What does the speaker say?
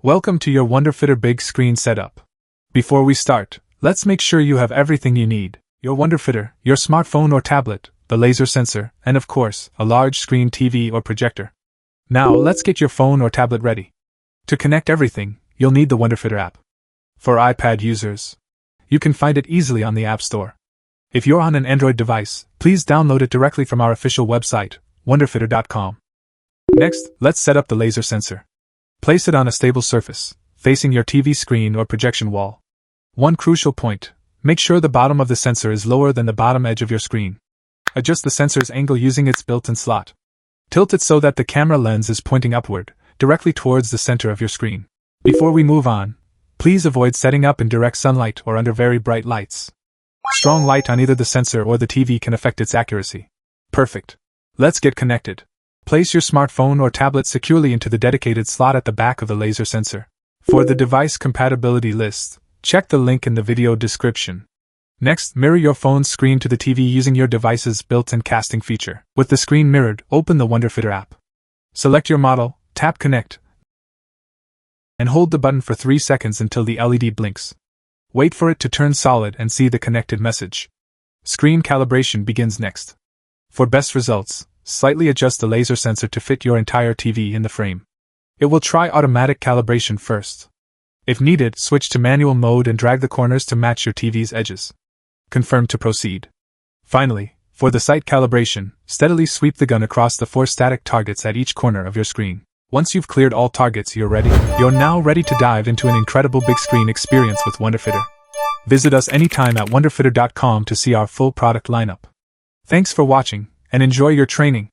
Welcome to your Wonderfitter big screen setup. Before we start, let's make sure you have everything you need: your Wonderfitter, your smartphone or tablet, the laser sensor, and of course, a large screen TV or projector. Now let's get your phone or tablet ready. To connect everything, you'll need the Wonderfitter app. For iPad users, you can find it easily on the App Store. If you're on an Android device, please download it directly from our official website, wonderfitter.com. Next, let's set up the laser sensor. Place it on a stable surface, facing your TV screen or projection wall. One crucial point: make sure the bottom of the sensor is lower than the bottom edge of your screen. Adjust the sensor's angle using its built-in slot. Tilt it so that the camera lens is pointing upward, directly towards the center of your screen. Before we move on, please avoid setting up in direct sunlight or under very bright lights. Strong light on either the sensor or the TV can affect its accuracy. Perfect. Let's get connected. Place your smartphone or tablet securely into the dedicated slot at the back of the laser sensor. For the device compatibility list, check the link in the video description. Next, mirror your phone's screen to the TV using your device's built-in casting feature. With the screen mirrored, open the Wonderfitter app. Select your model, tap Connect, and hold the button for 3 seconds until the LED blinks. Wait for it to turn solid and see the connected message. Screen calibration begins next. For best results, slightly adjust the laser sensor to fit your entire TV in the frame. It will try automatic calibration first. If needed, switch to manual mode and drag the corners to match your TV's edges. Confirm to proceed. Finally, for the sight calibration, steadily sweep the gun across the 4 static targets at each corner of your screen. Once you've cleared all targets, you're ready. You're now ready to dive into an incredible big screen experience with Wonderfitter. Visit us anytime at wonderfitter.com to see our full product lineup. Thanks for watching, and enjoy your training.